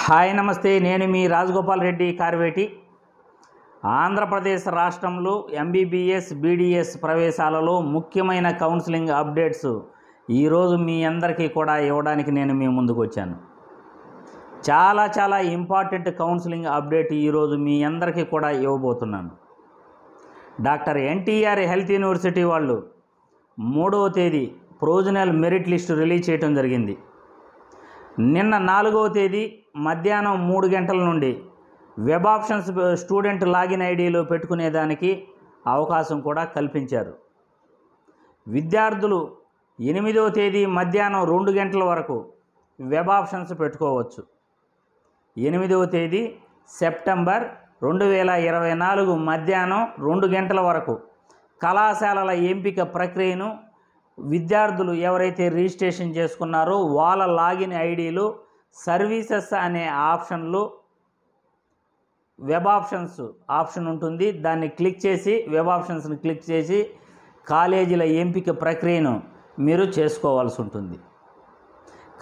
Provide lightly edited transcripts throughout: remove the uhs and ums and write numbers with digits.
Hi నమస్తే, నేను మీ రాజగోపాల్ రెడ్డి కార్వేటి. ఆంధ్రప్రదేశ్ రాష్ట్రంలో ఎంబీబీఎస్ బీడీఎస్ ప్రవేశాలలో ముఖ్యమైన కౌన్సిలింగ్ అప్డేట్స్ ఈరోజు మీ అందరికీ కూడా ఇవ్వడానికి నేను మీ ముందుకు వచ్చాను. చాలా ఇంపార్టెంట్ కౌన్సిలింగ్ అప్డేట్ ఈరోజు మీ అందరికీ కూడా ఇవ్వబోతున్నాను. డాక్టర్ ఎన్టీఆర్ హెల్త్ యూనివర్సిటీ వాళ్ళు 3వ తేదీ ప్రొవిజనల్ మెరిట్ లిస్టు రిలీజ్ చేయడం జరిగింది. నిన్న 4వ తేదీ మధ్యాహ్నం 3 గంటల నుండి వెబ్ ఆప్షన్స్ స్టూడెంట్ లాగిన్ ఐడీలో పెట్టుకునేదానికి అవకాశం కూడా కల్పించారు. విద్యార్థులు 8వ తేదీ మధ్యాహ్నం 2 గంటల వరకు వెబ్ ఆప్షన్స్ పెట్టుకోవచ్చు. 8వ తేదీ సెప్టెంబర్ 2024 మధ్యాహ్నం 2 గంటల వరకు కళాశాలల ఎంపిక ప్రక్రియను విద్యార్థులు ఎవరైతే రిజిస్ట్రేషన్ చేసుకున్నారో వాళ్ళ లాగిన్ ఐడీలు సర్వీసెస్ అనే ఆప్షన్లో వెబ్ ఆప్షన్స్ ఆప్షన్ ఉంటుంది. దాన్ని క్లిక్ చేసి వెబ్ ఆప్షన్స్ని క్లిక్ చేసి కాలేజీల ఎంపిక ప్రక్రియను మీరు చేసుకోవాల్సి ఉంటుంది.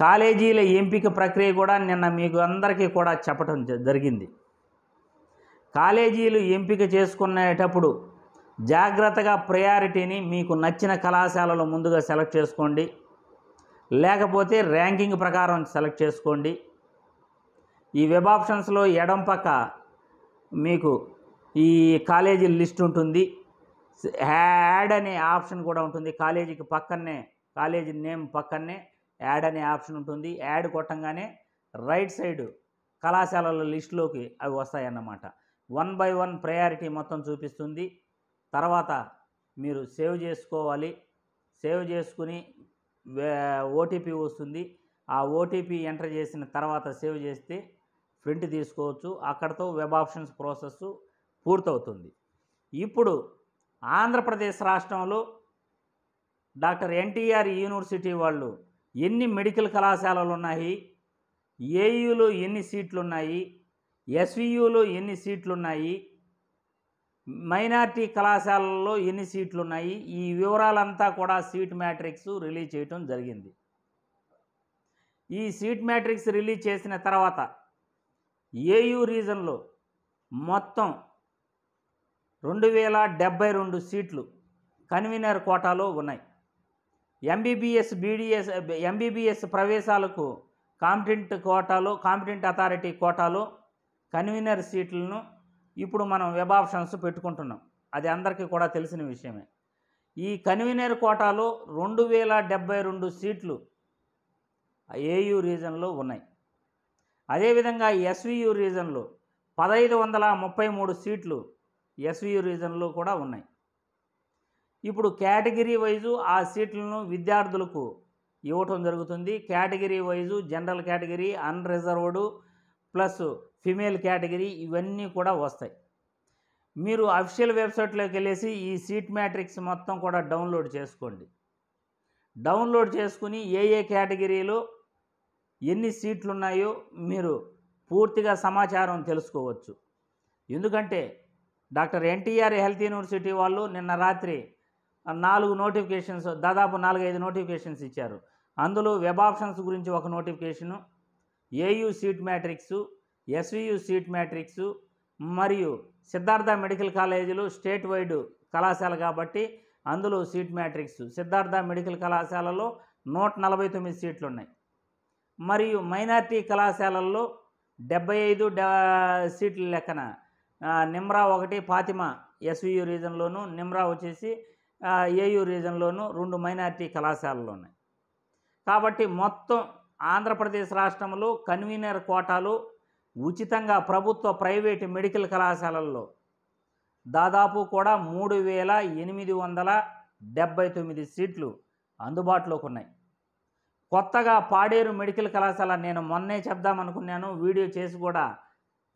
కాలేజీల ఎంపిక ప్రక్రియ కూడా నిన్న మీకు అందరికీ కూడా చెప్పడం జరిగింది. కాలేజీలు ఎంపిక చేసుకునేటప్పుడు జాగ్రత్తగా ప్రయారిటీని మీకు నచ్చిన కళాశాలలో ముందుగా సెలెక్ట్ చేసుకోండి, లేకపోతే ర్యాంకింగ్ ప్రకారం సెలెక్ట్ చేసుకోండి. ఈ వెబ్ ఆప్షన్స్లో ఎడం పక్క మీకు ఈ కాలేజీ లిస్ట్ ఉంటుంది. యాడ్ అనే ఆప్షన్ కూడా ఉంటుంది. కాలేజీకి పక్కనే, కాలేజీ నేమ్ పక్కనే యాడ్ అనే ఆప్షన్ ఉంటుంది. యాడ్ కొట్టంగానే రైట్ సైడ్ కళాశాలల లిస్టులోకి అవి వస్తాయన్నమాట. 1 by 1 ప్రయారిటీ మొత్తం చూపిస్తుంది. తర్వాత మీరు సేవ్ చేసుకోవాలి. సేవ్ చేసుకుని ఓటీపీ వస్తుంది. ఆ ఓటీపీ ఎంటర్ చేసిన తర్వాత సేవ్ చేస్తే ప్రింట్ తీసుకోవచ్చు. అక్కడతో వెబ్ ఆప్షన్స్ ప్రాసెస్ పూర్తవుతుంది. ఇప్పుడు ఆంధ్రప్రదేశ్ రాష్ట్రంలో డాక్టర్ ఎన్టీఆర్ యూనివర్సిటీ వాళ్ళు ఎన్ని మెడికల్ కళాశాలలు ఉన్నాయి, ఏయూలో ఎన్ని సీట్లు ఉన్నాయి, ఎస్వియులో ఎన్ని సీట్లు ఉన్నాయి, మైనార్టీ కళాశాలల్లో ఎన్ని సీట్లు ఉన్నాయి, ఈ వివరాలంతా కూడా సీట్ మ్యాట్రిక్స్ రిలీజ్ చేయటం జరిగింది. ఈ సీట్ మ్యాట్రిక్స్ రిలీజ్ చేసిన తర్వాత ఏయూ రీజన్లో మొత్తం 2072 సీట్లు కన్వీనర్ కోటాలో ఉన్నాయి. ఎంబీబీఎస్ ప్రవేశాలకు కాంపిటెంట్ అథారిటీ కోటాలో కన్వీనర్ సీట్లను ఇప్పుడు మనం వెబ్ ఆప్షన్స్ పెట్టుకుంటున్నాం. అది అందరికీ కూడా తెలిసిన విషయమే. ఈ కన్వీనర్ కోటాలో 2072 సీట్లు ఏయూ రీజన్లో ఉన్నాయి. అదేవిధంగా ఎస్వియు రీజన్లో 1533 సీట్లు ఎస్వియు రీజన్లో కూడా ఉన్నాయి. ఇప్పుడు కేటగిరీ వైజు ఆ సీట్లను విద్యార్థులకు ఇవ్వటం జరుగుతుంది. Category wise general category, unreserved plus female category ఇవన్నీ కూడా వస్తాయి. మీరు అఫీషియల్ వెబ్సైట్లోకి వెళ్ళేసి ఈ సీట్ మ్యాట్రిక్స్ మొత్తం కూడా డౌన్లోడ్ చేసుకోండి. డౌన్లోడ్ చేసుకుని ఏ కేటగిరీలో ఎన్ని సీట్లు ఉన్నాయో మీరు పూర్తిగా సమాచారం తెలుసుకోవచ్చు. ఎందుకంటే డాక్టర్ ఎన్టీఆర్ హెల్త్ యూనివర్సిటీ వాళ్ళు నిన్న రాత్రి 4 నోటిఫికేషన్స్, దాదాపు 4-5 నోటిఫికేషన్స్ ఇచ్చారు. అందులో వెబ్ ఆప్షన్స్ గురించి ఒక notification, AU seat matrix, SVU seat matrix మరియు సిద్ధార్థ మెడికల్ కాలేజీలు స్టేట్ వైడ్ కళాశాల కాబట్టి అందులో సీట్ మ్యాట్రిక్స్. సిద్ధార్థ మెడికల్ కళాశాలలో 149 సీట్లు ఉన్నాయి. మరియు మైనార్టీ కళాశాలల్లో 75 సీట్ల లెక్కన నిమ్రా 1, ఫాతిమా ఎస్వియు రీజన్లోను, నిమ్రా వచ్చేసి ఏయూ రీజన్లోను 2 మైనార్టీ కళాశాలలు ఉన్నాయి. కాబట్టి మొత్తం ఆంధ్రప్రదేశ్ రాష్ట్రంలో కన్వీనర్ కోటాలో ఉచితంగా ప్రభుత్వ ప్రైవేటు మెడికల్ కళాశాలల్లో దాదాపు కూడా 3879 సీట్లు అందుబాటులోకి ఉన్నాయి. కొత్తగా పాడేరు మెడికల్ కళాశాల నేను మొన్నే చెప్దామనుకున్నాను, వీడియో చేసి కూడా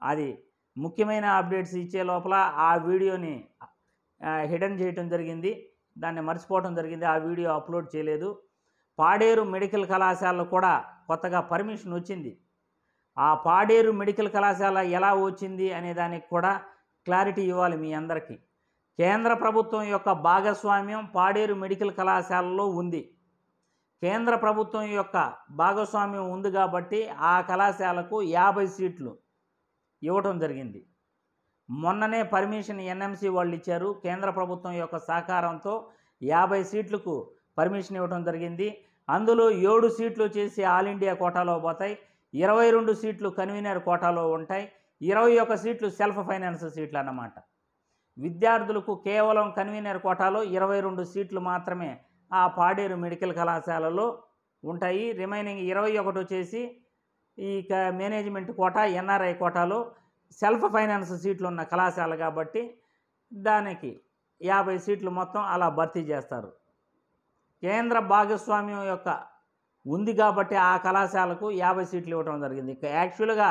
అది ముఖ్యమైన అప్డేట్స్ ఇచ్చే లోపల ఆ వీడియోని హిడెన్ చేయటం జరిగింది. దాన్ని మర్చిపోవడం జరిగింది. ఆ వీడియో అప్లోడ్ చేయలేదు. పాడేరు మెడికల్ కళాశాలలో కూడా కొత్తగా పర్మిషన్ వచ్చింది. ఆ పాడేరు మెడికల్ కళాశాల ఎలా వచ్చింది అనే దానికి కూడా క్లారిటీ ఇవ్వాలి మీ అందరికీ. కేంద్ర ప్రభుత్వం యొక్క భాగస్వామ్యం పాడేరు మెడికల్ కళాశాలలో ఉంది. కేంద్ర ప్రభుత్వం యొక్క భాగస్వామ్యం ఉంది కాబట్టి ఆ కళాశాలకు 50 సీట్లు ఇవ్వటం జరిగింది. మొన్ననే పర్మిషన్ ఎన్ఎంసీ వాళ్ళు ఇచ్చారు. కేంద్ర ప్రభుత్వం యొక్క సహకారంతో 50 సీట్లకు పర్మిషన్ ఇవ్వడం జరిగింది. అందులో 7 సీట్లు వచ్చేసి ఆల్ ఇండియా కోటాలో పోతాయి, 22 సీట్లు కన్వీనర్ కోటాలో ఉంటాయి, 21 సీట్లు సెల్ఫ్ ఫైనాన్స్ సీట్లు అన్నమాట. విద్యార్థులకు కేవలం కన్వీనర్ కోటాలో 22 సీట్లు మాత్రమే ఆ పాడేరు మెడికల్ కళాశాలలో ఉంటాయి. రిమైనింగ్ 21 వచ్చేసి ఈ మేనేజ్మెంట్ కోటా, ఎన్ఆర్ఐ కోటాలో సెల్ఫ్ ఫైనాన్స్ సీట్లు ఉన్న కళాశాల కాబట్టి దానికి 50 సీట్లు మొత్తం అలా భర్తీ చేస్తారు. కేంద్ర భాగస్వామ్యం యొక్క ఉంది కాబట్టి ఆ కళాశాలకు 50 సీట్లు ఇవ్వడం జరిగింది. యాక్చువల్గా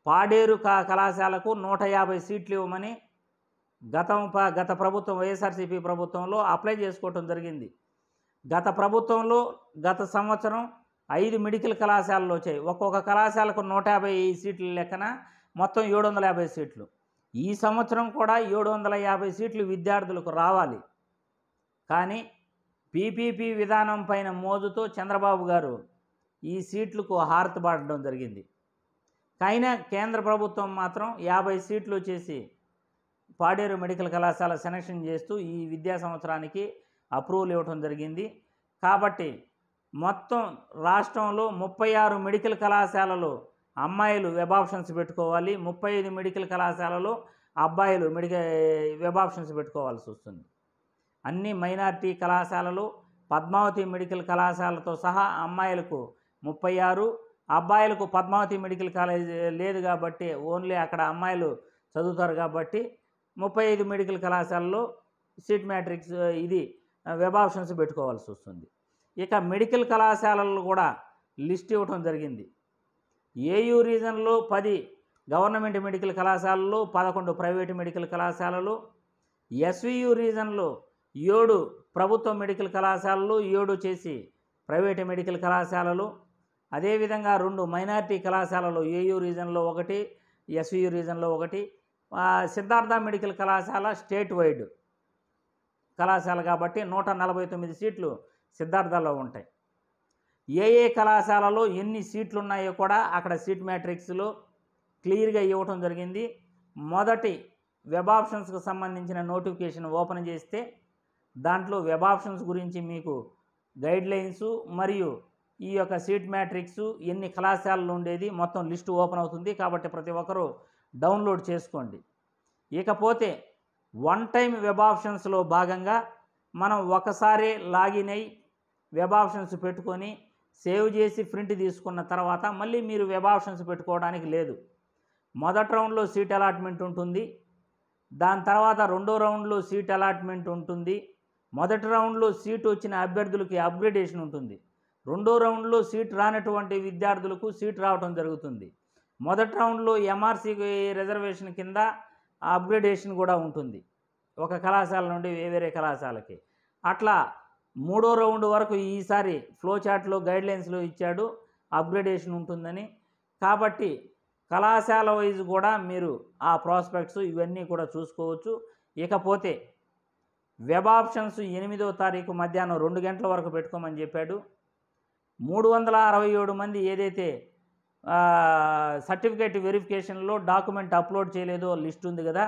పాడేరు కళాశాలకు 150 సీట్లు ఇవ్వమని గత ప్రభుత్వం వైఎస్ఆర్సీపీ ప్రభుత్వంలో అప్లై చేసుకోవటం జరిగింది. గత సంవత్సరం 5 మెడికల్ కళాశాలలు వచ్చాయి. ఒక్కొక్క కళాశాలకు 150 సీట్ల లెక్కన మొత్తం 750 సీట్లు. ఈ సంవత్సరం కూడా 750 సీట్లు విద్యార్థులకు రావాలి. కానీ పీపీపీ విధానం పైన మోజుతో చంద్రబాబు గారు ఈ సీట్లకు హారతి పడడం జరిగింది. అయినా కేంద్ర ప్రభుత్వం మాత్రం 50 సీట్లు వచ్చేసి పాడేరు మెడికల్ కళాశాల సెలక్షన్ చేస్తూ ఈ విద్యా సంవత్సరానికి అప్రూవల్ ఇవ్వడం జరిగింది. కాబట్టి మొత్తం రాష్ట్రంలో 36 మెడికల్ కళాశాలలో అమ్మాయిలు వెబ్ ఆప్షన్స్ పెట్టుకోవాలి, 35 మెడికల్ కళాశాలలో అబ్బాయిలు వెబ్ ఆప్షన్స్ పెట్టుకోవాల్సి వస్తుంది. అన్ని మైనారిటీ కళాశాలలు, పద్మావతి మెడికల్ కళాశాలతో సహా అమ్మాయిలకు 36, అబ్బాయిలకు పద్మావతి మెడికల్ కాలేజ్ లేదు కాబట్టి ఓన్లీ అక్కడ అమ్మాయిలు చదువుతారు కాబట్టి 35 మెడికల్ కళాశాలలో సీట్ మ్యాట్రిక్స్ వెబ్ ఆప్షన్స్ పెట్టుకోవాల్సి వస్తుంది. ఇక మెడికల్ కళాశాలలు కూడా లిస్ట్ ఇవ్వడం జరిగింది. ఏయూ రీజన్లో 10 గవర్నమెంట్ మెడికల్ కళాశాలలు, 11 ప్రైవేటు మెడికల్ కళాశాలలు, ఎస్వియు రీజన్లో 7 ప్రభుత్వ మెడికల్ కళాశాలలు, 7 చేసి ప్రైవేటు మెడికల్ కళాశాలలు, అదేవిధంగా 2 మైనారిటీ కళాశాలలు, ఏయూ రీజన్లో 1, ఎస్వియు రీజన్లో 1. సిద్ధార్థ మెడికల్ కళాశాల స్టేట్ వైడ్ కళాశాల కాబట్టి 149 సీట్లు సిద్ధార్థలో ఉంటాయి. ఏ కళాశాలలో ఎన్ని సీట్లు ఉన్నాయో కూడా అక్కడ సీట్ మ్యాట్రిక్స్లో క్లియర్గా ఇవ్వటం జరిగింది. మొదటి వెబ్ ఆప్షన్స్కి సంబంధించిన నోటిఫికేషన్ ఓపెన్ చేస్తే దాంట్లో వెబ్ ఆప్షన్స్ గురించి మీకు గైడ్లైన్స్ మరియు ఈ యొక్క సీట్ మ్యాట్రిక్స్ ఎన్ని కళాశాలలు ఉండేది మొత్తం లిస్టు ఓపెన్ అవుతుంది. కాబట్టి ప్రతి ఒక్కరూ డౌన్లోడ్ చేసుకోండి. ఇకపోతే వన్ టైం వెబ్ ఆప్షన్స్లో భాగంగా మనం ఒకసారి లాగిన్ అయ్యి వెబ్ ఆప్షన్స్ పెట్టుకొని సేవ్ చేసి ప్రింట్ తీసుకున్న తర్వాత మళ్ళీ మీరు వెబ్ ఆప్షన్స్ పెట్టుకోవడానికి లేదు. మొదటి రౌండ్లో సీట్ అలాట్మెంట్ ఉంటుంది, దాని తర్వాత రెండో రౌండ్లో సీట్ అలాట్మెంట్ ఉంటుంది, మొదటి రౌండ్లో సీట్ వచ్చిన అభ్యర్థులకి అప్గ్రేడేషన్ ఉంటుంది, రెండో రౌండ్లో సీట్ రానటువంటి విద్యార్థులకు సీట్ రావడం జరుగుతుంది, మొదటి రౌండ్లో ఎంఆర్సీ రిజర్వేషన్ కింద అప్గ్రేడేషన్ కూడా ఉంటుంది ఒక కళాశాల నుండి వేరే కళాశాలకి. అట్లా మూడో రౌండ్ వరకు ఈసారి ఫ్లో చార్ట్లో గైడ్లైన్స్లో ఇచ్చాడు అప్గ్రేడేషన్ ఉంటుందని. కాబట్టి కళాశాల వైజ్ కూడా మీరు ఆ ప్రాస్పెక్ట్స్ ఇవన్నీ కూడా చూసుకోవచ్చు. ఇకపోతే వెబ్ ఆప్షన్స్ 8వ తారీఖు మధ్యాహ్నం 2 గంటల వరకు పెట్టుకోమని చెప్పాడు. 367 మంది ఏదైతే సర్టిఫికేట్ వెరిఫికేషన్లో డాక్యుమెంట్ అప్లోడ్ చేయలేదో లిస్ట్ ఉంది కదా,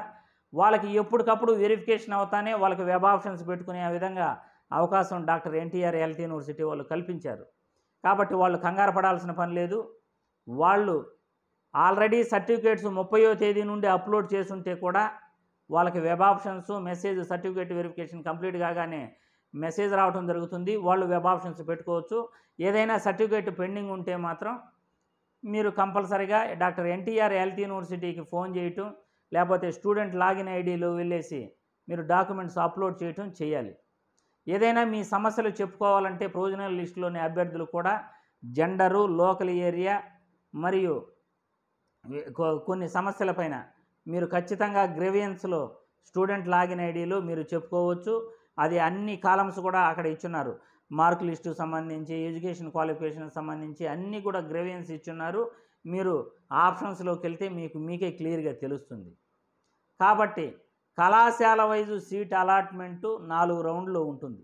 వాళ్ళకి ఎప్పటికప్పుడు వెరిఫికేషన్ అవుతానే వాళ్ళకి వెబ్ ఆప్షన్స్ పెట్టుకునే విధంగా అవకాశం డాక్టర్ ఎన్టీఆర్ హెల్త్ యూనివర్సిటీ వాళ్ళు కల్పించారు. కాబట్టి వాళ్ళు కంగారు పడాల్సిన పని లేదు. వాళ్ళు ఆల్రెడీ సర్టిఫికేట్స్ 30వ తేదీ నుండి అప్లోడ్ చేసుంటే కూడా వాళ్ళకి web options message certificate verification complete కాగానే మెసేజ్ రావడం జరుగుతుంది. వాళ్ళు వెబ్ ఆప్షన్స్ పెట్టుకోవచ్చు. ఏదైనా సర్టిఫికేట్ పెండింగ్ ఉంటే మాత్రం మీరు కంపల్సరీగా డాక్టర్ ఎన్టీఆర్ హెల్త్ యూనివర్సిటీకి ఫోన్ చేయటం, లేకపోతే స్టూడెంట్ లాగిన్ ఐడీలో వెళ్ళేసి మీరు డాక్యుమెంట్స్ అప్లోడ్ చేయటం చేయాలి. ఏదైనా మీ సమస్యలు చెప్పుకోవాలంటే ప్రొవిజనల్ లిస్టులోని అభ్యర్థులు కూడా జెండరు, లోకల్ ఏరియా మరియు కొన్ని సమస్యలపైన మీరు ఖచ్చితంగా గ్రీవియన్స్లో స్టూడెంట్ లాగిన్ ఐడీలో మీరు చెప్పుకోవచ్చు. అది అన్ని కాలమ్స్ కూడా అక్కడ ఇచ్చున్నారు. మార్క్ లిస్టుకు సంబంధించి, ఎడ్యుకేషన్ క్వాలిఫికేషన్కి సంబంధించి అన్నీ కూడా గ్రీవియన్స్ ఇచ్చున్నారు. మీరు ఆప్షన్స్లోకి వెళ్తే మీకే క్లియర్గా తెలుస్తుంది. కాబట్టి కళాశాల వైజు సీట్ అలాట్మెంటు 4 రౌండ్లో ఉంటుంది.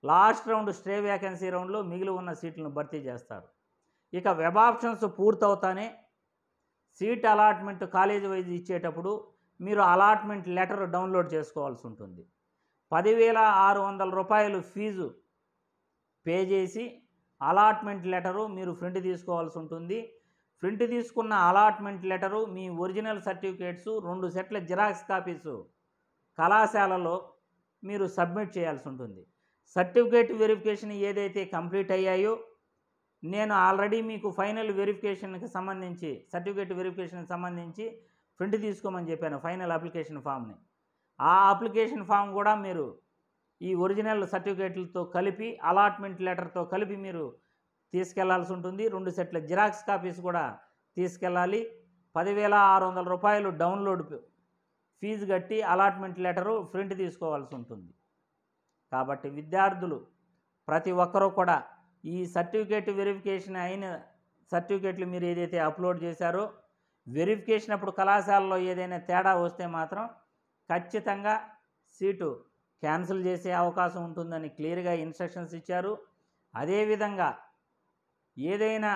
లాస్ట్ రౌండ్ స్టే వేకెన్సీ రౌండ్లో మిగిలి ఉన్న సీట్లను భర్తీ చేస్తారు. ఇక వెబ్ ఆప్షన్స్ పూర్తవుతానే సీట్ అలాట్మెంట్ కాలేజీ వైజ్ ఇచ్చేటప్పుడు మీరు అలాట్మెంట్ లెటర్ డౌన్లోడ్ చేసుకోవాల్సి ఉంటుంది. 10,600 రూపాయలు ఫీజు పే చేసి అలాట్మెంట్ లెటరు మీరు ప్రింట్ తీసుకోవాల్సి ఉంటుంది. ప్రింట్ తీసుకున్న అలాట్మెంట్ లెటరు, మీ ఒరిజినల్ సర్టిఫికేట్సు, 2 సెట్ల జిరాక్స్ కాపీసు కళాశాలలో మీరు సబ్మిట్ చేయాల్సి ఉంటుంది. సర్టిఫికేట్ వెరిఫికేషన్ ఏదైతే కంప్లీట్ అయ్యాయో, నేను ఆల్రెడీ మీకు ఫైనల్ వెరిఫికేషన్కి సంబంధించి సర్టిఫికేట్ వెరిఫికేషన్కి సంబంధించి ప్రింట్ తీసుకోమని చెప్పాను, ఫైనల్ అప్లికేషన్ ఫామ్ని. ఆ అప్లికేషన్ ఫామ్ కూడా మీరు ఈ ఒరిజినల్ సర్టిఫికేట్లతో కలిపి అలాట్మెంట్ లెటర్తో కలిపి మీరు తీసుకెళ్లాల్సి ఉంటుంది. 2 సెట్ల జిరాక్స్ కాపీస్ కూడా తీసుకెళ్ళాలి. 10,600 రూపాయలు డౌన్లోడ్ ఫీజు కట్టి అలాట్మెంట్ లెటరు ప్రింట్ తీసుకోవాల్సి ఉంటుంది. కాబట్టి విద్యార్థులు ప్రతి ఒక్కరూ కూడా ఈ సర్టిఫికేట్ వెరిఫికేషన్ అయిన సర్టిఫికేట్లు మీరు ఏదైతే అప్లోడ్ చేశారో, వెరిఫికేషన్ అప్పుడు కళాశాలలో ఏదైనా తేడా వస్తే మాత్రం ఖచ్చితంగా సీటు క్యాన్సిల్ చేసే అవకాశం ఉంటుందని క్లియర్గా ఇన్స్ట్రక్షన్స్ ఇచ్చారు. అదేవిధంగా ఏదైనా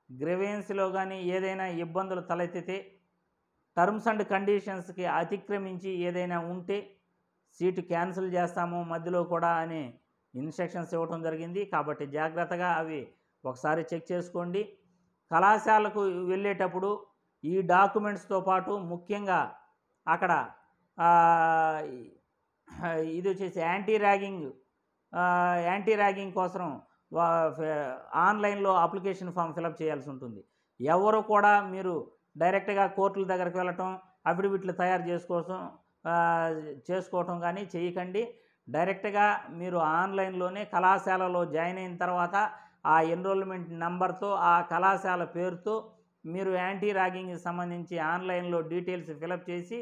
గ్రీవెన్స్లో కానీ ఏదైనా ఇబ్బందులు తలెత్తితే టర్మ్స్ అండ్ కండిషన్స్కి అతిక్రమించి ఏదైనా ఉంటే సీటు క్యాన్సిల్ చేస్తాము మధ్యలో కూడా అని ఇన్స్ట్రక్షన్స్ ఇవ్వడం జరిగింది. కాబట్టి జాగ్రత్తగా అవి ఒకసారి చెక్ చేసుకోండి. కళాశాలకు వెళ్ళేటప్పుడు ఈ డాక్యుమెంట్స్తో పాటు ముఖ్యంగా అక్కడ ఇది వచ్చేసి యాంటీ ర్యాగింగ్ కోసం ఆన్లైన్లో అప్లికేషన్ ఫామ్ ఫిలప్ చేయాల్సి ఉంటుంది. ఎవరు కూడా మీరు డైరెక్ట్గా కోర్టుల దగ్గరికి వెళ్ళటం, అఫిడవిట్లు తయారు చేసుకోవటం కానీ చేయకండి. డైరెక్ట్గా మీరు ఆన్లైన్లోనే కళాశాలలో జాయిన్ అయిన తర్వాత ఆ ఎన్రోల్మెంట్ నెంబర్తో, ఆ కళాశాల పేరుతో మీరు యాంటీ ర్యాగింగ్కి సంబంధించి ఆన్లైన్లో డీటెయిల్స్ ఫిలప్ చేసి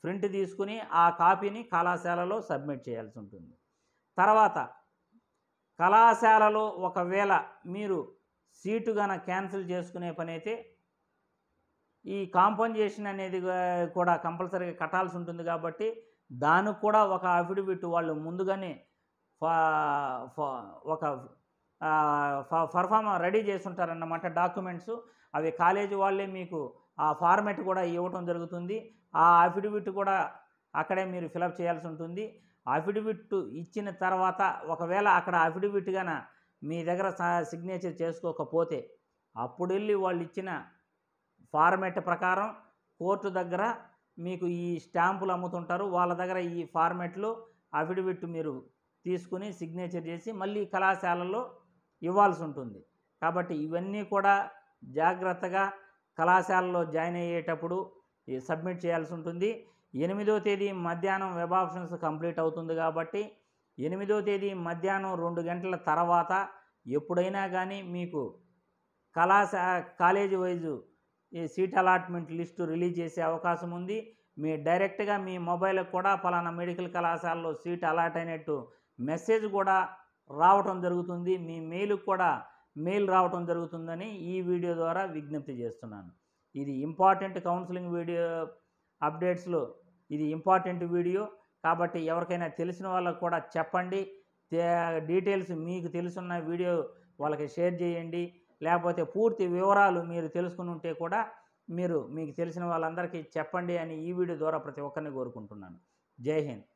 ప్రింట్ తీసుకుని ఆ కాపీని కళాశాలలో సబ్మిట్ చేయాల్సి ఉంటుంది. తర్వాత కళాశాలలో ఒకవేళ మీరు సీటు కనుక క్యాన్సిల్ చేసుకునే పని అయితే ఈ కాంపన్సేషన్ అనేది కూడా కంపల్సరీగా కట్టాల్సి ఉంటుంది. కాబట్టి దానికి కూడా ఒక అఫిడవిట్ వాళ్ళు ముందుగానే ఒక పర్ఫార్మ్ రెడీ చేస్తుంటారన్నమాట డాక్యుమెంట్స్. అవి కాలేజీ వాళ్ళే మీకు ఆ ఫార్మెట్ కూడా ఇవ్వటం జరుగుతుంది. ఆ అఫిడవిట్ కూడా అక్కడే మీరు ఫిలప్ చేయాల్సి ఉంటుంది. అఫిడవిట్ ఇచ్చిన తర్వాత ఒకవేళ అక్కడ అఫిడవిట్ గాన మీ దగ్గర సిగ్నేచర్ చేసుకోకపోతే అప్పుడు వెళ్ళి వాళ్ళు ఇచ్చిన ఫార్మెట్ ప్రకారం కోర్టు దగ్గర మీకు ఈ స్టాంపులు అమ్ముతుంటారు, వాళ్ళ దగ్గర ఈ ఫార్మెట్లో అఫిడవిట్ మీరు తీసుకుని సిగ్నేచర్ చేసి మళ్ళీ కళాశాలలో ఇవ్వాల్సి ఉంటుంది. కాబట్టి ఇవన్నీ కూడా జాగ్రత్తగా కళాశాలలో జాయిన్ అయ్యేటప్పుడు సబ్మిట్ చేయాల్సి ఉంటుంది. 8వ తేదీ మధ్యాహ్నం వెబ్ ఆప్షన్స్ కంప్లీట్ అవుతుంది. కాబట్టి 8వ తేదీ మధ్యాహ్నం 2 గంటల తర్వాత ఎప్పుడైనా కానీ మీకు కాలేజీ వైజు ఈ సీట్ అలాట్మెంట్ లిస్టు రిలీజ్ చేసే అవకాశం ఉంది. మీ డైరెక్ట్గా మీ మొబైల్కి కూడా పలానా మెడికల్ కళాశాలలో సీట్ అలాట్ అయినట్టు మెసేజ్ కూడా రావటం జరుగుతుంది. మీ మెయిల్కి కూడా మెయిల్ రావటం జరుగుతుందని ఈ వీడియో ద్వారా విజ్ఞప్తి చేస్తున్నాను. ఇది ఇంపార్టెంట్ కౌన్సిలింగ్ వీడియో అప్డేట్స్లో ఇది ఇంపార్టెంట్ వీడియో. కాబట్టి ఎవరికైనా తెలిసిన వాళ్ళకు కూడా చెప్పండి. డీటెయిల్స్ మీకు తెలుసున్న వీడియో వాళ్ళకి షేర్ చేయండి. లేకపోతే పూర్తి వివరాలు మీరు తెలుసుకుని ఉంటే కూడా మీకు తెలిసిన వాళ్ళందరికీ చెప్పండి అని ఈ వీడియో ద్వారా ప్రతి ఒక్కరిని కోరుకుంటున్నాను. జై హింద్.